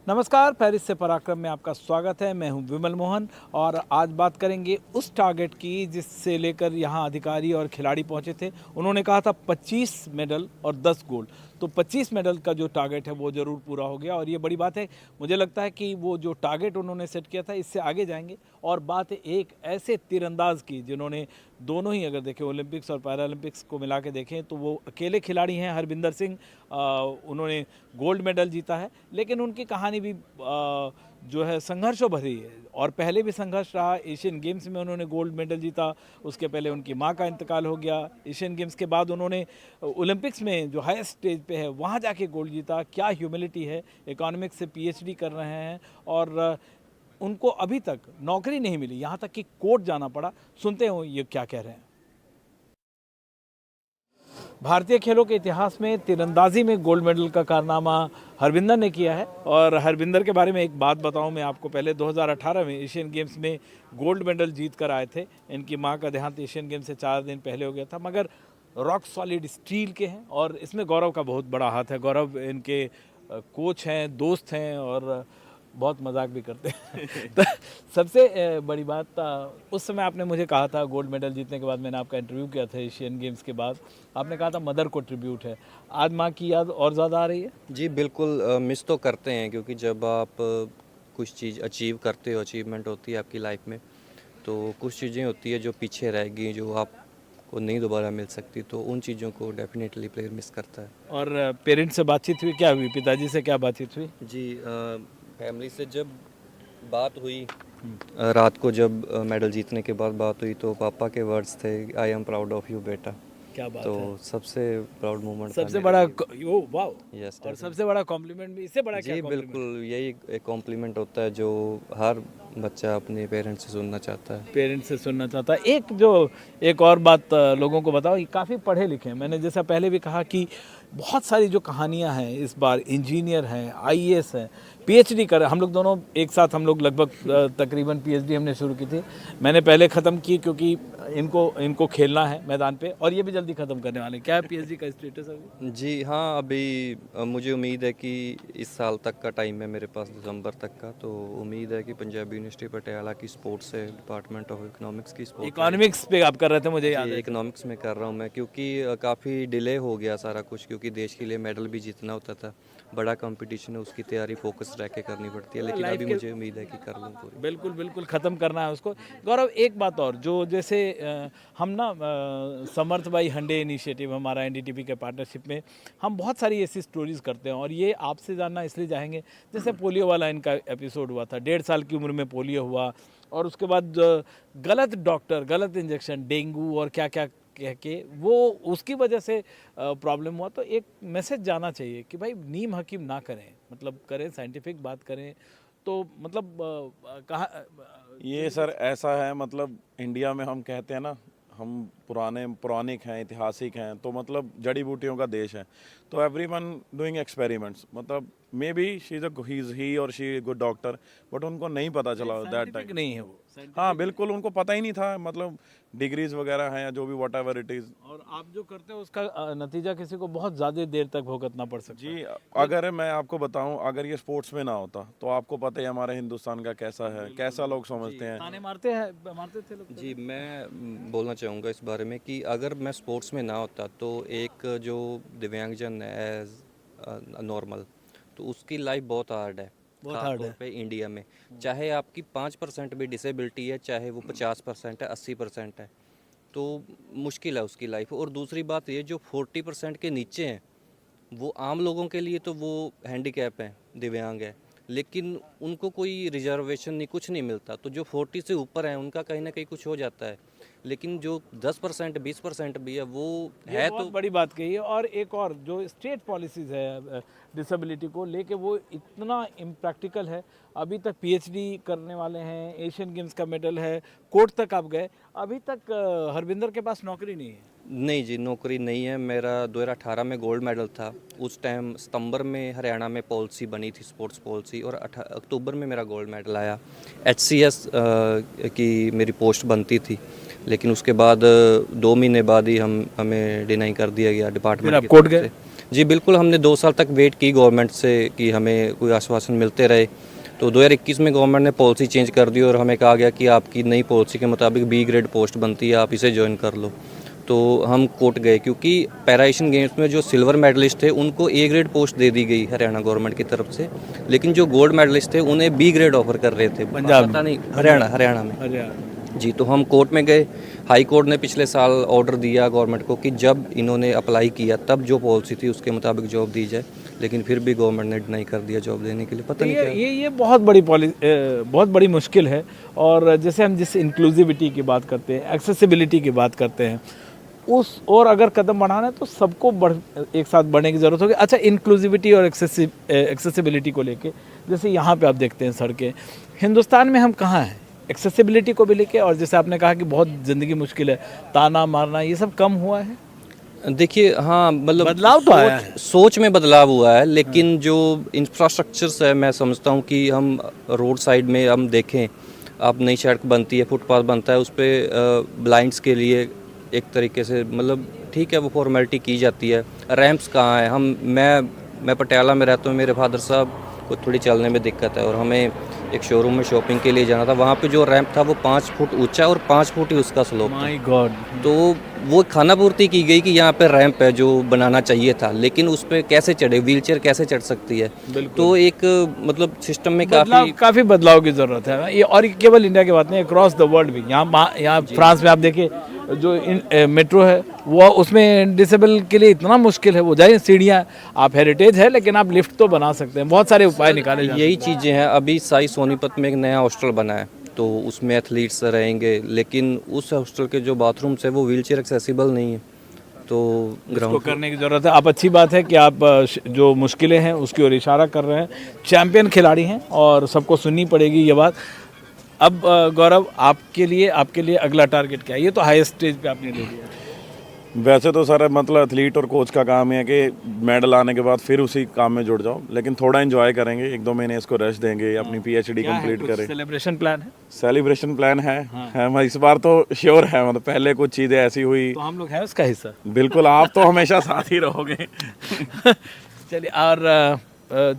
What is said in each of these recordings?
नमस्कार, पेरिस से पराक्रम में आपका स्वागत है। मैं हूं विमल मोहन और आज बात करेंगे उस टारगेट की जिससे लेकर यहां अधिकारी और खिलाड़ी पहुंचे थे। उन्होंने कहा था 25 मेडल और 10 गोल्ड। तो 25 मेडल का जो टारगेट है वो ज़रूर पूरा हो गया और ये बड़ी बात है। मुझे लगता है कि वो जो टारगेट उन्होंने सेट किया था इससे आगे जाएंगे। और बात है एक ऐसे तीरंदाज की जिन्होंने दोनों ही अगर देखें ओलंपिक्स और पैरालंपिक्स को मिला के देखें तो वो अकेले खिलाड़ी हैं। हरविंदर सिंह उन्होंने गोल्ड मेडल जीता है, लेकिन उनकी कहानी भी जो है संघर्षों भरी है और पहले भी संघर्ष रहा। एशियन गेम्स में उन्होंने गोल्ड मेडल जीता, उसके पहले उनकी मां का इंतकाल हो गया। एशियन गेम्स के बाद उन्होंने ओलंपिक्स में जो हाईएस्ट स्टेज पे है वहाँ जाके गोल्ड जीता। क्या ह्यूमिलिटी है। इकोनॉमिक्स से पीएचडी कर रहे हैं और उनको अभी तक नौकरी नहीं मिली, यहाँ तक कि कोर्ट जाना पड़ा। सुनते हो ये क्या कह रहे हैं। भारतीय खेलों के इतिहास में तीरंदाजी में गोल्ड मेडल का कारनामा हरविंदर ने किया है। और हरविंदर के बारे में एक बात बताऊं मैं आपको, पहले 2018 में एशियन गेम्स में गोल्ड मेडल जीत कर आए थे। इनकी मां का देहांत एशियन गेम्स से 4 दिन पहले हो गया था, मगर रॉक सॉलिड स्टील के हैं और इसमें गौरव का बहुत बड़ा हाथ है। गौरव इनके कोच हैं, दोस्त हैं और बहुत मजाक भी करते हैं। तो सबसे बड़ी बात, उस समय आपने मुझे कहा था गोल्ड मेडल जीतने के बाद, मैंने आपका इंटरव्यू किया था एशियन गेम्स के बाद, आपने कहा था मदर को ट्रिब्यूट है। आज माँ की याद और ज़्यादा आ रही है। जी बिल्कुल, मिस तो करते हैं क्योंकि जब आप कुछ चीज़ अचीव करते हो, अचीवमेंट होती है आपकी लाइफ में, तो कुछ चीज़ें होती है जो पीछे रहेगी, जो आपको नहीं दोबारा मिल सकती, तो उन चीज़ों को डेफिनेटली प्लेयर मिस करता है। और पेरेंट्स से बातचीत हुई, क्या हुई, पिताजी से क्या बातचीत हुई। जी, फैमिली से जब बात हुई, रात को जब मेडल जीतने के बाद बात हुई, तो पापा के वर्ड्स थे, I am proud of you बेटा। क्या बात तो है। सबसे प्राउड मोमेंट सबसे बड़ा ओ वाओ। यस, और सबसे बड़ा कॉम्प्लीमेंट भी, इससे बड़ा क्या जी कॉम्प्लीमेंट। बिल्कुल, यही एक कॉम्प्लीमेंट होता है जो हर बच्चा अपने पेरेंट्स से सुनना चाहता है। पेरेंट्स से सुनना चाहता है। एक और बात लोगों को बताओ, ये काफ़ी पढ़े लिखे हैं। मैंने जैसा पहले भी कहा कि बहुत सारी जो कहानियां हैं, इस बार इंजीनियर हैं, आईएएस हैं, पीएचडी कर, हम लोग दोनों एक साथ, हम लोग लगभग तकरीबन पीएचडी हमने शुरू की थी। मैंने पहले ख़त्म की क्योंकि इनको खेलना है मैदान पे, और ये भी जल्दी ख़त्म करने वाले हैं। क्या है पीएचडी का स्टेटस अभी। जी हाँ, अभी मुझे उम्मीद है कि इस साल तक का टाइम है मेरे पास, दिसंबर तक का, तो उम्मीद है कि पंजाबी यूनिवर्सिटी पटियाला की स्पोर्ट्स से, डिपार्टमेंट ऑफ इकोनॉमिक्स की स्पोर्ट्स, इकोनॉमिक्स पे आप कर रहे थे, मुझे याद है। इकोनॉमिक्स में कर रहा हूँ मैं, क्योंकि काफ़ी डिले हो गया सारा कुछ, क्योंकि देश के लिए मेडल भी जीतना होता था, बड़ा कंपटीशन है, उसकी तैयारी फोकस रह के करनी पड़ती है, लेकिन अभी मुझे उम्मीद है कि कर लूँ पूरी। बिल्कुल बिल्कुल ख़त्म करना है उसको। गौरव, एक बात और, जो जैसे हम ना समर्थ भाई हंडे इनिशिएटिव, हमारा एनडीटीवी के पार्टनरशिप में हम बहुत सारी ऐसी स्टोरीज़ करते हैं और ये आपसे जानना इसलिए चाहेंगे। जैसे पोलियो वाला इनका एपिसोड हुआ था, 1.5 साल की उम्र में पोलियो हुआ और उसके बाद गलत डॉक्टर, गलत इंजेक्शन, डेंगू और क्या क्या कह के वो उसकी वजह से प्रॉब्लम हुआ। तो एक मैसेज जाना चाहिए कि भाई नीम हकीम ना करें, मतलब करें साइंटिफिक बात करें। तो मतलब कहा ये सर ऐसा है, मतलब इंडिया में हम कहते हैं ना, हम पौराणिक हैं, ऐतिहासिक हैं, तो मतलब जड़ी बूटियों का देश है। तो एवरीवन डूइंग एक्सपेरिमेंट्स, मतलब मे बी ही और शी गुड डॉक्टर, बट उनको नहीं पता चला दैट टाइम। नहीं है वो। हाँ बिल्कुल, उनको पता ही नहीं था, मतलब डिग्रीज वगैरह हैं या जो भी वट एवर इट इज़। और आप जो करते हो उसका नतीजा किसी को बहुत ज़्यादा देर तक भुगतना पड़ सकता है। जी, अगर मैं आपको बताऊं, अगर ये स्पोर्ट्स में ना होता तो आपको पता ही हमारे हिंदुस्तान का कैसा है, कैसा लोग समझते हैं। ताने मारते थे लोग। जी, मैं बोलना चाहूँगा इस बारे में कि अगर मैं स्पोर्ट्स में ना होता तो एक जो दिव्यांगजन है एज नॉर्मल, तो उसकी लाइफ बहुत हार्ड है, बहुत खास हार्ड तौर है। पे इंडिया में। चाहे आपकी 5% भी डिसेबिलिटी है, चाहे वो 50% है, 80% है, तो मुश्किल है उसकी लाइफ। और दूसरी बात ये, जो 40% के नीचे हैं, वो आम लोगों के लिए तो वो हैंडीकैप हैं, दिव्यांग है, लेकिन उनको कोई रिजर्वेशन नहीं, कुछ नहीं मिलता। तो जो 40 से ऊपर हैं उनका कहीं ना कहीं कुछ हो जाता है, लेकिन जो 10% 20% भी है वो ये है। बहुत तो बड़ी बात कही है। और एक और जो स्टेट पॉलिसीज़ है डिसेबिलिटी को लेके, वो इतना इम्प्रैक्टिकल है। अभी तक पीएचडी करने वाले हैं, एशियन गेम्स का मेडल है, कोर्ट तक आप गए, अभी तक हरविंदर के पास नौकरी नहीं है। नहीं जी, नौकरी नहीं है। मेरा 2018 में गोल्ड मेडल था, उस टाइम सितंबर में हरियाणा में पॉलिसी बनी थी, स्पोर्ट्स पॉलिसी, और अक्टूबर में मेरा गोल्ड मेडल आया। एचसीएस की मेरी पोस्ट बनती थी, लेकिन उसके बाद 2 महीने बाद ही हमें डिनाई कर दिया गया डिपार्टमेंट की कोर्ट तरफ गए। से। जी बिल्कुल, हमने 2 साल तक वेट की गवर्नमेंट से कि हमें कोई आश्वासन मिलते रहे। तो 2021 में गवर्नमेंट ने पॉलिसी चेंज कर दी और हमें कहा गया कि आपकी नई पॉलिसी के मुताबिक बी ग्रेड पोस्ट बनती है, आप इसे ज्वाइन कर लो। तो हम कोर्ट गए क्योंकि पैरा एशियन गेम्स में जो सिल्वर मेडलिस्ट थे उनको ए ग्रेड पोस्ट दे दी गई हरियाणा गवर्नमेंट की तरफ से, लेकिन जो गोल्ड मेडलिस्ट थे उन्हें बी ग्रेड ऑफर कर रहे थे। पंजाब पता नहीं, हरियाणा में। अरे जी, तो हम कोर्ट में गए। हाई कोर्ट ने पिछले साल ऑर्डर दिया गवर्नमेंट को कि जब इन्होंने अप्लाई किया तब जो पॉलिसी थी उसके मुताबिक जॉब दी जाए, लेकिन फिर भी गवर्नमेंट ने डिनाई कर दिया जॉब देने के लिए। पता नहीं क्या। ये बहुत बड़ी मुश्किल है। और जैसे हम जिस इंक्लूसिविटी की बात करते हैं, एक्सेसिबिलिटी की बात करते हैं, उस और अगर कदम बढ़ाना है तो सबको एक साथ बढ़ने की ज़रूरत होगी। अच्छा, इंक्लूसिविटी और एक्सेसिबिलिटी को लेके जैसे यहाँ पे आप देखते हैं सड़कें, हिंदुस्तान में हम कहाँ हैं एक्सेसिबिलिटी को भी लेके? और जैसे आपने कहा कि बहुत ज़िंदगी मुश्किल है, ताना मारना ये सब कम हुआ है? देखिए, हाँ, मतलब बदलाव तो आया है। सोच में बदलाव हुआ है, लेकिन जो इंफ्रास्ट्रक्चर्स है, मैं समझता हूँ कि हम रोड साइड में हम देखें, अब नई सड़क बनती है, फुटपाथ बनता है, उस पर ब्लाइंड्स के लिए एक तरीके से मतलब ठीक है वो फॉर्मेलिटी की जाती है। रैंप्स कहाँ है? मैं पटियाला में रहता हूँ, मेरे फादर साहब को थोड़ी चलने में दिक्कत है और हमें एक शोरूम में शॉपिंग के लिए जाना था। वहाँ पे जो रैंप था वो 5 फुट ऊंचा और 5 फुट ही उसका स्लोप था। My God. तो वो खानापूर्ति की गई कि यहाँ पे रैंप है जो बनाना चाहिए था, लेकिन उस पर कैसे चढ़े, व्हीलचेयर कैसे चढ़ सकती है? तो एक मतलब सिस्टम में काफ़ी बदलाव की ज़रूरत है ये। और केवल इंडिया की बात नहीं, अक्रॉस द वर्ल्ड भी। यहाँ फ्रांस में आप देखिए जो मेट्रो है वो, उसमें डिसेबल के लिए इतना मुश्किल है, वो जाइए सीढ़ियाँ, आप हेरिटेज है लेकिन आप लिफ्ट तो बना सकते हैं। बहुत सारे उपाय निकाले जाते हैं। यही चीज़ें हैं। अभी साई सोनीपत में एक नया हॉस्टल बना है, तो उसमें एथलीट्स रहेंगे, लेकिन उस हॉस्टल के जो बाथरूम्स है वो व्हीलचेयर एक्सेसिबल नहीं है, तो ग्राउंड करने की ज़रूरत है। आप अच्छी बात है कि आप जो मुश्किलें हैं उसकी ओर इशारा कर रहे हैं। चैंपियन खिलाड़ी हैं और सबको सुननी पड़ेगी ये बात। अब गौरव, आपके लिए अगला टारगेट क्या है? ये तो हाईएस्ट स्टेज पे आपने ले लिया। वैसे तो सर मतलब एथलीट और कोच का काम है कि मेडल आने के बाद फिर उसी काम में जुड़ जाओ, लेकिन थोड़ा एंजॉय करेंगे, 1-2 महीने इसको रेस्ट देंगे, अपनी पीएचडी कंप्लीट करें। सेलिब्रेशन प्लान है? सेलिब्रेशन प्लान है, मैं इस बार तो श्योर है। मतलब पहले कुछ चीज़ें ऐसी हुई तो हम लोग हैं उसका हिस्सा। बिल्कुल, आप तो हमेशा साथ ही रहोगे। चलिए, और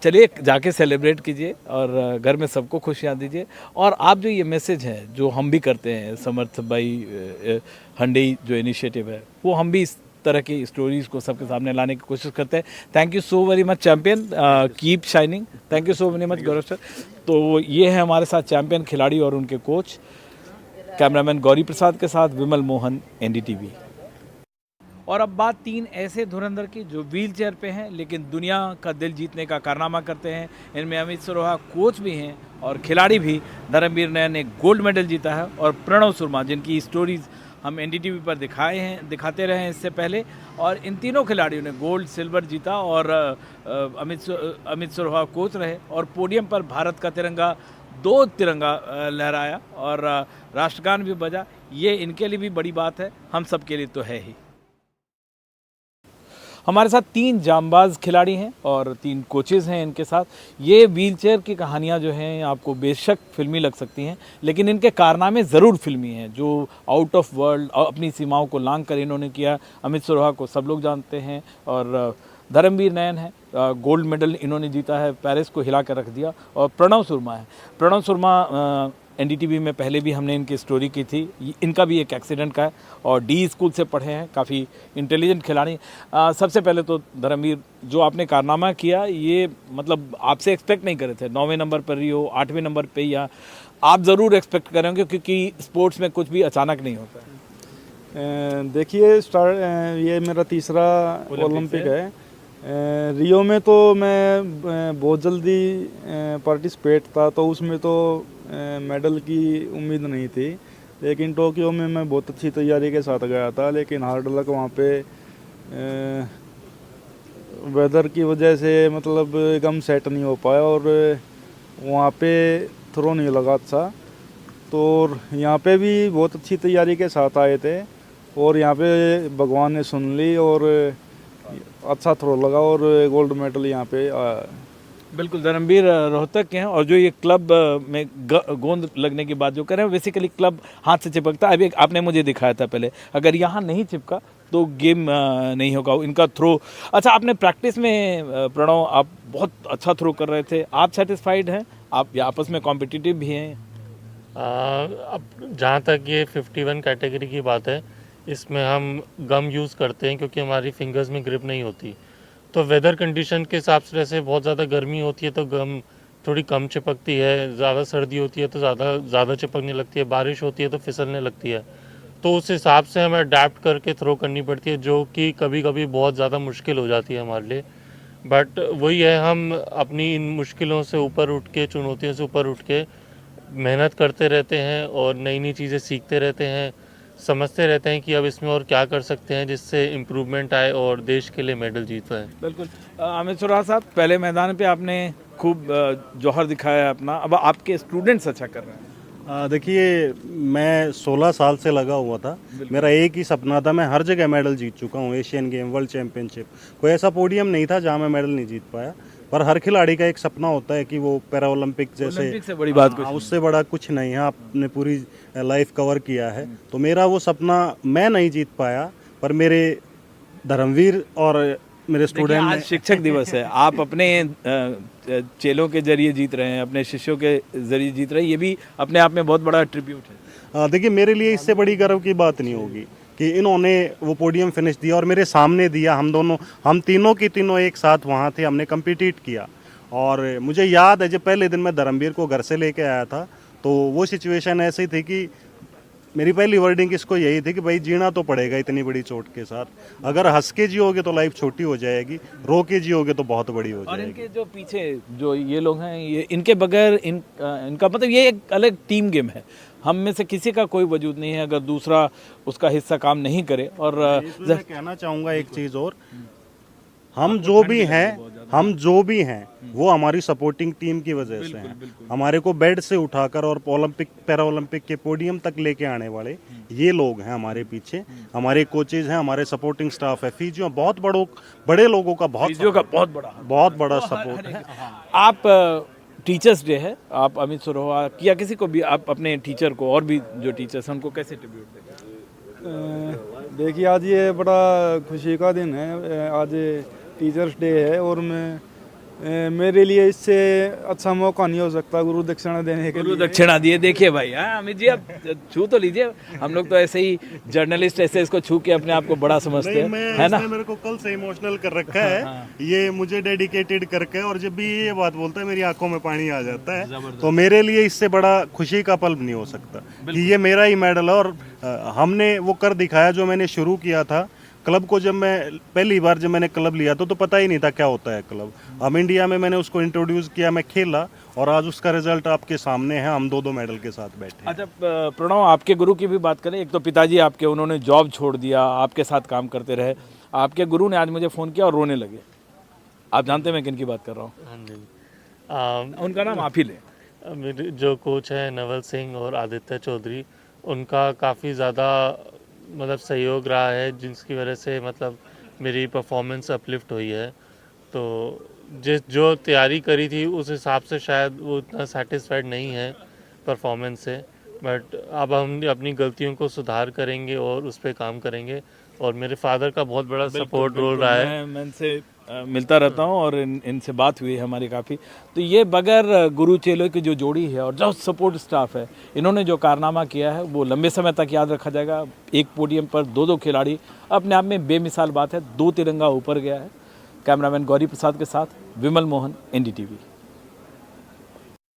चलिए जाके सेलिब्रेट कीजिए और घर में सबको खुशियाँ दीजिए। और आप जो ये मैसेज है जो हम भी करते हैं, समर्थ भाई हंडई जो इनिशिएटिव है, वो हम भी इस तरह की स्टोरीज को सबके सामने लाने की कोशिश करते हैं। Thank you so very much champion, keep shining. Thank you so very much Gaurav sir. तो ये है हमारे साथ चैंपियन खिलाड़ी और उनके कोच। कैमरामैन गौरी प्रसाद के साथ विमल मोहन, एनडीटीवी। और अब बात 3 ऐसे धुरंधर की जो व्हील चेयर पे हैं लेकिन दुनिया का दिल जीतने का कारनामा करते हैं। इनमें अमित सरोहा कोच भी हैं और खिलाड़ी भी। धर्मवीर नयन ने गोल्ड मेडल जीता है और प्रणव शर्मा, जिनकी स्टोरीज़ हम एनडीटीवी पर दिखाते रहे हैं इससे पहले, और इन तीनों खिलाड़ियों ने गोल्ड, सिल्वर जीता। और अमित सरोहा कोच रहे और पोडियम पर भारत का तिरंगा 2 तिरंगा लहराया और राष्ट्रगान भी बजा। ये इनके लिए भी बड़ी बात है, हम सब के लिए तो है ही। हमारे साथ 3 जांबाज खिलाड़ी हैं और 3 कोचेज़ हैं इनके साथ। ये व्हीलचेयर की कहानियाँ जो हैं आपको बेशक फिल्मी लग सकती हैं, लेकिन इनके कारनामे ज़रूर फिल्मी हैं, जो आउट ऑफ वर्ल्ड अपनी सीमाओं को लांघ कर इन्होंने किया। अमित सरोहा को सब लोग जानते हैं और धर्मवीर नयन है, गोल्ड मेडल इन्होंने जीता है, पेरिस को हिला कर रख दिया। और प्रणव शर्मा है। प्रणव शर्मा एनडीटीवी में पहले भी हमने इनकी स्टोरी की थी। इनका भी एक एक्सीडेंट का है और डी स्कूल से पढ़े हैं, काफ़ी इंटेलिजेंट खिलाड़ी। सबसे पहले तो धर्मवीर, जो आपने कारनामा किया ये मतलब आपसे एक्सपेक्ट नहीं करे थे। 9वें नंबर पर ही हो, 8वें नंबर पे, या आप ज़रूर एक्सपेक्ट करेंगे क्योंकि स्पोर्ट्स में कुछ भी अचानक नहीं होता है। देखिए, ये मेरा तीसरा ओलंपिक है। रियो में तो मैं बहुत जल्दी पार्टिसिपेट था, तो उसमें तो मेडल की उम्मीद नहीं थी, लेकिन टोक्यो में मैं बहुत अच्छी तैयारी के साथ गया था। लेकिन हार्ड लक वहाँ पे वेदर की वजह से मतलब एकदम सेट नहीं हो पाया और वहाँ पे थ्रो नहीं लगा अच्छा। तो यहाँ पे भी बहुत अच्छी तैयारी के साथ आए थे और यहाँ पे भगवान ने सुन ली और अच्छा थ्रो लगा और गोल्ड मेडल यहाँ पे आया। बिल्कुल, धर्मवीर रोहतक के हैं और जो ये क्लब में गोंद लगने की बात जो कर रहे हैं, बेसिकली क्लब हाथ से चिपकता है। अभी आपने मुझे दिखाया था पहले, अगर यहाँ नहीं चिपका तो गेम नहीं होगा इनका थ्रो। अच्छा, आपने प्रैक्टिस में प्रणव आप बहुत अच्छा थ्रो कर रहे थे, आप सेटिस्फाइड हैं? आप आपस में कॉम्पिटिटिव भी हैं? अब जहाँ तक ये 51 कैटेगरी की बात है, इसमें हम गम यूज़ करते हैं क्योंकि हमारी फिंगर्स में ग्रिप नहीं होती। तो वेदर कंडीशन के हिसाब से जैसे बहुत ज़्यादा गर्मी होती है तो गम थोड़ी कम चिपकती है, ज़्यादा सर्दी होती है तो ज़्यादा चिपकने लगती है, बारिश होती है तो फिसलने लगती है। तो उस हिसाब से हमें अडेप्ट करके थ्रो करनी पड़ती है, जो कि कभी कभी बहुत ज़्यादा मुश्किल हो जाती है हमारे लिए। बट वही है, हम अपनी इन मुश्किलों से ऊपर उठ के, चुनौतियों से ऊपर उठ के मेहनत करते रहते हैं और नई नई चीज़ें सीखते रहते हैं, समझते रहते हैं कि अब इसमें और क्या कर सकते हैं जिससे इम्प्रूवमेंट आए और देश के लिए मेडल जीत पाए। बिल्कुल। अमित सुरार साहब, पहले मैदान पे आपने खूब जौहर दिखाया है अपना, अब आपके स्टूडेंट्स अच्छा कर रहे हैं। देखिए, मैं 16 साल से लगा हुआ था। मेरा एक ही सपना था, मैं हर जगह मेडल जीत चुका हूँ, एशियन गेम, वर्ल्ड चैंपियनशिप। कोई ऐसा पोडियम नहीं था जहाँ मैं मेडल नहीं जीत पाया। पर हर खिलाड़ी का एक सपना होता है कि वो पैरा ओलंपिक जैसे, ओलंपिक से बड़ी बात कुछ उससे बड़ा कुछ नहीं है। आपने पूरी लाइफ कवर किया है, तो मेरा वो सपना मैं नहीं जीत पाया, पर मेरे धर्मवीर और मेरे देखिए, स्टूडेंट आज शिक्षक दिवस है, आप अपने चेलों के जरिए जीत रहे हैं, अपने शिष्यों के जरिए जीत रहे हैं, ये भी अपने आप में बहुत बड़ा ट्रिब्यूट है। देखिए, मेरे लिए इससे बड़ी गर्व की बात नहीं होगी कि इन्होंने वो पोडियम फिनिश दिया और मेरे सामने दिया। हम तीनों की तीनों एक साथ वहाँ थे, हमने कम्पिटिट किया। और मुझे याद है जब पहले दिन मैं धर्मवीर को घर से लेके आया था, तो वो सिचुएशन ऐसी थी कि मेरी पहली वर्डिंग इसको यही थी कि भाई जीना तो पड़ेगा इतनी बड़ी चोट के साथ। अगर हंस के जियोगे तो लाइफ छोटी हो जाएगी, रो के जियोगे तो बहुत बड़ी हो और जाएगी। इनके जो पीछे जो ये लोग हैं, ये इनके बगैर इनका मतलब ये एक अलग टीम गेम है। हम में से किसी का कोई वजूद नहीं है अगर दूसरा उसका हिस्सा काम नहीं करे। और इसमें मैं कहना चाहूँगा एक चीज़ और, हम जो भी हैं वो हमारी सपोर्टिंग टीम की वजह से हैं। हमारे को बेड से उठाकर और पैरा ओलंपिक के पोडियम तक लेके आने वाले ये लोग हैं हमारे पीछे। हमारे कोचेज हैं, हमारे सपोर्टिंग स्टाफ है, फिजियो, बहुत बड़े लोगों का बहुत बड़ा सपोर्ट है। आप टीचर्स डे है, आप अमित सुरहा या किसी को भी आप अपने टीचर को, और भी जो टीचर्स हैं उनको कैसे ट्रिब्यूट देंगे? देखिए, आज ये बड़ा खुशी का दिन है, आज टीचर्स डे है और मेरे लिए इससे अच्छा मौका नहीं हो सकता गुरु दक्षिणा देने के गुरु लिए। दक्षिणा दिए। देखिए भाई, हाँ अमित जी, आप छू तो लीजिए। हम लोग तो ऐसे ही जर्नलिस्ट ऐसे इसको छू के अपने आप को बड़ा समझते हैं, है ना? मेरे को कल से इमोशनल कर रखा है ये मुझे डेडिकेटेड करके, और जब भी ये बात बोलता है मेरी आंखों में पानी आ जाता है। तो मेरे लिए इससे बड़ा खुशी का पल नहीं हो सकता कि ये मेरा ही मेडल है। और हमने वो कर दिखाया जो मैंने शुरू किया था क्लब को। जब मैं पहली बार मैंने क्लब लिया तो पता ही नहीं था क्या होता है क्लब। हम इंडिया में मैंने उसको इंट्रोड्यूस किया, मैं खेला, और आज उसका रिजल्ट आपके सामने है। हम दो मेडल के साथ बैठे। अच्छा प्रणव, आपके गुरु की भी बात करें। एक तो पिताजी आपके, उन्होंने जॉब छोड़ दिया, आपके साथ काम करते रहे। आपके गुरु ने आज मुझे फ़ोन किया और रोने लगे। आप जानते हैं मैं किन की बात कर रहा हूँ? हाँ जी। उनका नाम आप ही लें। मेरे जो कोच हैं नवल सिंह और आदित्य चौधरी, उनका काफ़ी ज़्यादा मतलब सहयोग रहा है, जिसकी वजह से मतलब मेरी परफॉर्मेंस अपलिफ्ट हुई है। तो जो तैयारी करी थी उस हिसाब से शायद वो उतना सेटिस्फाइड नहीं है परफॉर्मेंस से, बट अब हम अपनी गलतियों को सुधार करेंगे और उस पर काम करेंगे। और मेरे फादर का बहुत बड़ा सपोर्ट रोल रहा है। मैं इनसे मिलता रहता हूँ और इनसे बात हुई है हमारी काफ़ी। तो ये बगैर गुरु चेलों की जो जोड़ी है और जो सपोर्ट स्टाफ है, इन्होंने जो कारनामा किया है वो लंबे समय तक याद रखा जाएगा। एक पोडियम पर दो खिलाड़ी, अपने आप में बेमिसाल बात है। 2 तिरंगा ऊपर गया है। कैमरामैन गौरी प्रसाद के साथ विमल मोहन, NDTV।